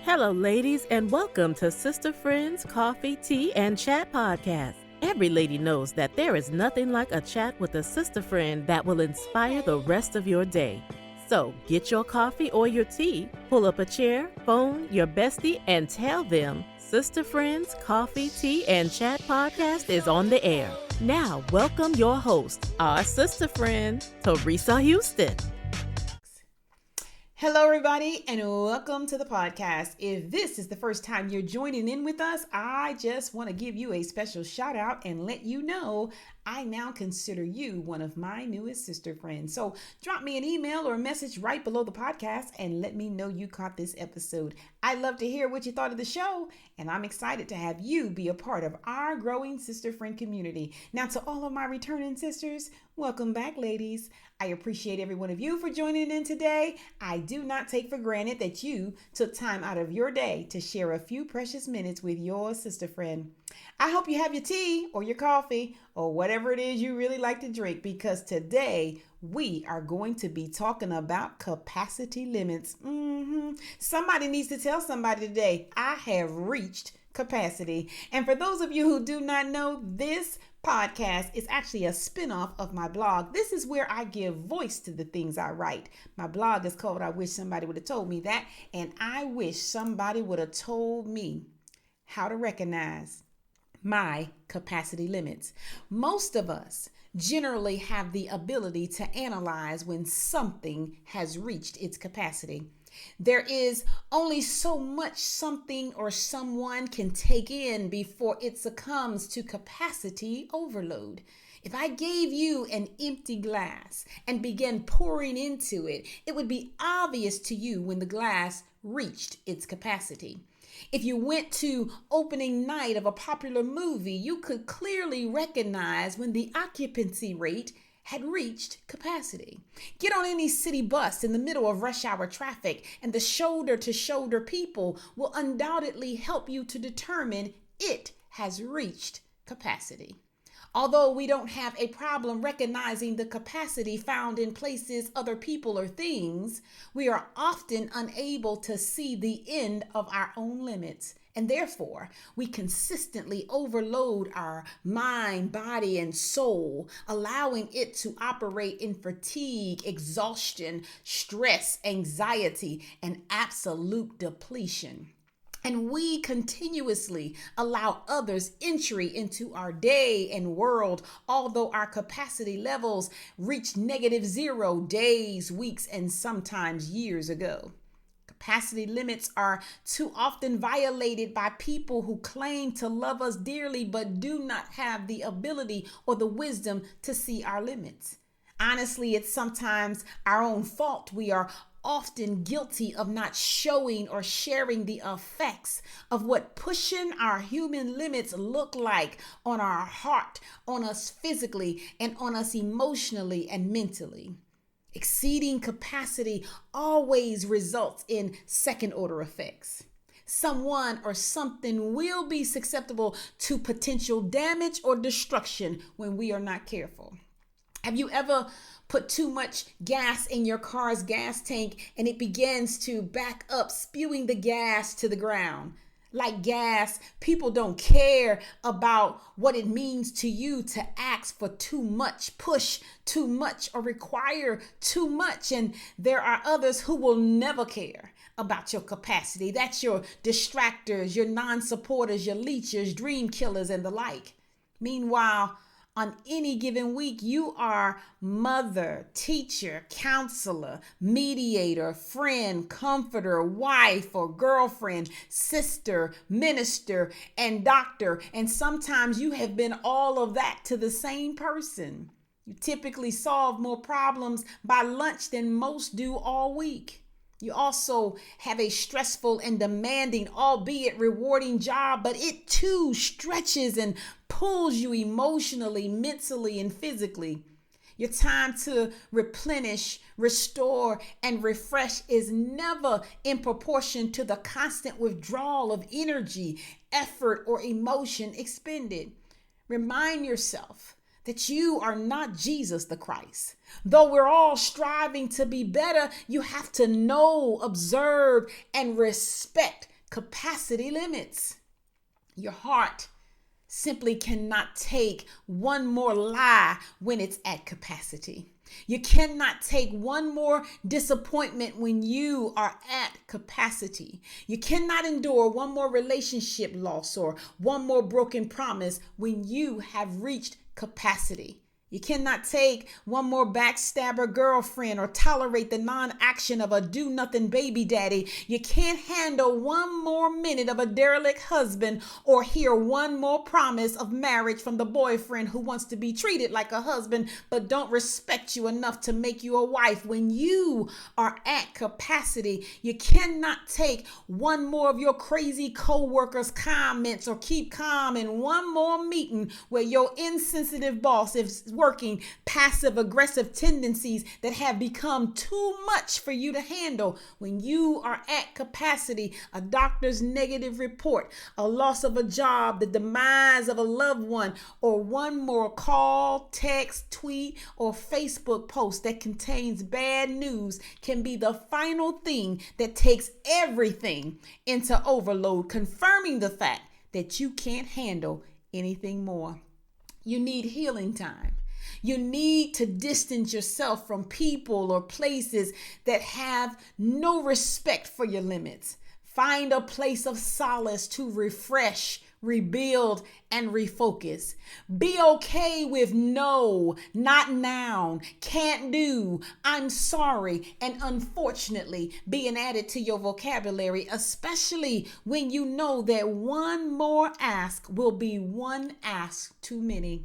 Hello, ladies, and welcome to Sister Friends Coffee, Tea, and Chat podcast. Every lady knows that there is nothing like a chat with a sister friend that will inspire the rest of your day. So get your coffee or your tea, pull up a chair, phone your bestie, and tell them Sister Friends Coffee, Tea, and Chat podcast is on the air. Now, welcome your host, our sister friend, Teresa Houston. Hello, everybody, and welcome to the podcast. If this is the first time you're joining in with us, I just want to give you a special shout out and let you know I now consider you one of my newest sister friends. So drop me an email or a message right below the podcast and let me know you caught this episode. I'd love to hear what you thought of the show, and I'm excited to have you be a part of our growing sister friend community. Now, to all of my returning sisters, welcome back, ladies. I appreciate every one of you for joining in today. I do not take for granted that you took time out of your day to share a few precious minutes with your sister friend. I hope you have your tea or your coffee or whatever it is you really like to drink, because today we are going to be talking about capacity limits. Somebody needs to tell somebody today, I have reached capacity. And for those of you who do not know, this podcast is actually a spinoff of my blog. This is where I give voice to the things I write. My blog is called I Wish Somebody Would Have Told Me That, and I wish somebody would have told me how to recognize my capacity limits. Most of us generally have the ability to analyze when something has reached its capacity. There is only so much something or someone can take in before it succumbs to capacity overload. If I gave you an empty glass and began pouring into it, it would be obvious to you when the glass reached its capacity. If you went to opening night of a popular movie, you could clearly recognize when the occupancy rate had reached capacity. Get on any city bus in the middle of rush hour traffic, and the shoulder-to-shoulder people will undoubtedly help you to determine it has reached capacity. Although we don't have a problem recognizing the capacity found in places, other people, or things, we are often unable to see the end of our own limits. And therefore, we consistently overload our mind, body, and soul, allowing it to operate in fatigue, exhaustion, stress, anxiety, and absolute depletion. And we continuously allow others entry into our day and world, although our capacity levels reached -0 days, weeks, and sometimes years ago. Capacity limits are too often violated by people who claim to love us dearly but do not have the ability or the wisdom to see our limits. Honestly, it's sometimes our own fault. We are often guilty of not showing or sharing the effects of what pushing our human limits look like on our heart, on us physically, and on us emotionally and mentally. Exceeding capacity always results in second order effects. Someone or something will be susceptible to potential damage or destruction when we are not careful. Have you ever put too much gas in your car's gas tank and it begins to back up, spewing the gas to the ground? Like gas, people don't care about what it means to you to ask for too much, push too much, or require too much. And there are others who will never care about your capacity. That's your distractors, your non-supporters, your leechers, dream killers, and the like. Meanwhile, on any given week, you are mother, teacher, counselor, mediator, friend, comforter, wife or girlfriend, sister, minister, and doctor. And sometimes you have been all of that to the same person. You typically solve more problems by lunch than most do all week. You also have a stressful and demanding, albeit rewarding job, but it too stretches and pulls you emotionally, mentally, and physically. Your time to replenish, restore, and refresh is never in proportion to the constant withdrawal of energy, effort, or emotion expended. Remind yourself that you are not Jesus the Christ. Though we're all striving to be better, you have to know, observe, and respect capacity limits. Your heart simply cannot take one more lie when it's at capacity. You cannot take one more disappointment when you are at capacity. You cannot endure one more relationship loss or one more broken promise when you have reached capacity. You cannot take one more backstabber girlfriend or tolerate the non-action of a do-nothing baby daddy. You can't handle one more minute of a derelict husband or hear one more promise of marriage from the boyfriend who wants to be treated like a husband but don't respect you enough to make you a wife. When you are at capacity, you cannot take one more of your crazy co-workers' comments or keep calm in one more meeting where your insensitive boss is working passive aggressive tendencies that have become too much for you to handle. When you are at capacity, a doctor's negative report, a loss of a job, the demise of a loved one, or one more call, text, tweet, or Facebook post that contains bad news can be the final thing that takes everything into overload, confirming the fact that you can't handle anything more. You need healing time. You need to distance yourself from people or places that have no respect for your limits. Find a place of solace to refresh, rebuild, and refocus. Be okay with no, not now, can't do, I'm sorry, and unfortunately being added to your vocabulary, especially when you know that one more ask will be one ask too many.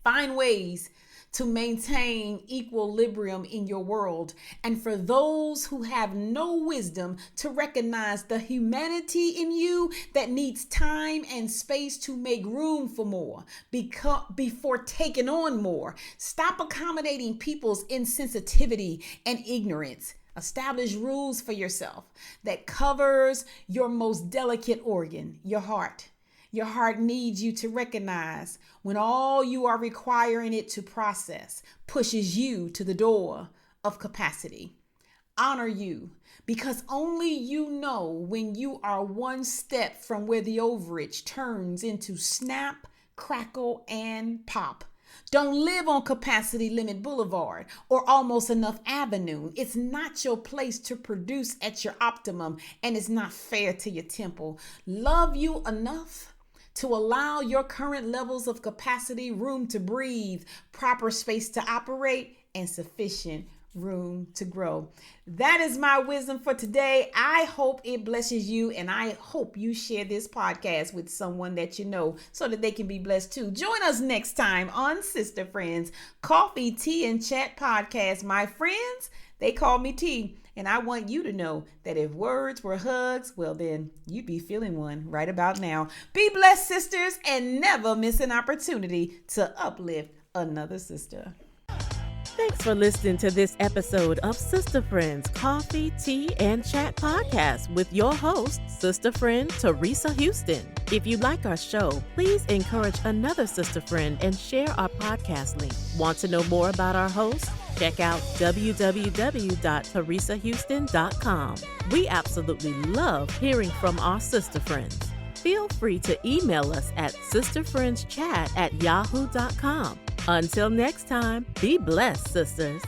Find ways to maintain equilibrium in your world. And for those who have no wisdom to recognize the humanity in you that needs time and space to make room for more before taking on more. Stop accommodating people's insensitivity and ignorance. Establish rules for yourself that covers your most delicate organ, your heart. Your heart needs you to recognize when all you are requiring it to process pushes you to the door of capacity. Honor you, because only you know when you are one step from where the overage turns into snap, crackle, and pop. Don't live on Capacity Limit Boulevard or Almost Enough Avenue. It's not your place to produce at your optimum, and it's not fair to your temple. Love you enough to allow your current levels of capacity room to breathe, proper space to operate, and sufficient room to grow. That is my wisdom for today. I hope it blesses you, and I hope you share this podcast with someone that you know so that they can be blessed too. Join us next time on Sister Friends Coffee, Tea, and Chat podcast. My friends, they call me T. And I want you to know that if words were hugs, well, then you'd be feeling one right about now. Be blessed, sisters, and never miss an opportunity to uplift another sister. Thanks for listening to this episode of Sister Friends Coffee, Tea, and Chat podcast with your host, Sister Friend Teresa Houston. If you like our show, please encourage another sister friend and share our podcast link. Want to know more about our host? Check out www.teresahouston.com. We absolutely love hearing from our sister friends. Feel free to email us at sisterfriendschat@yahoo.com. Until next time, be blessed, sisters.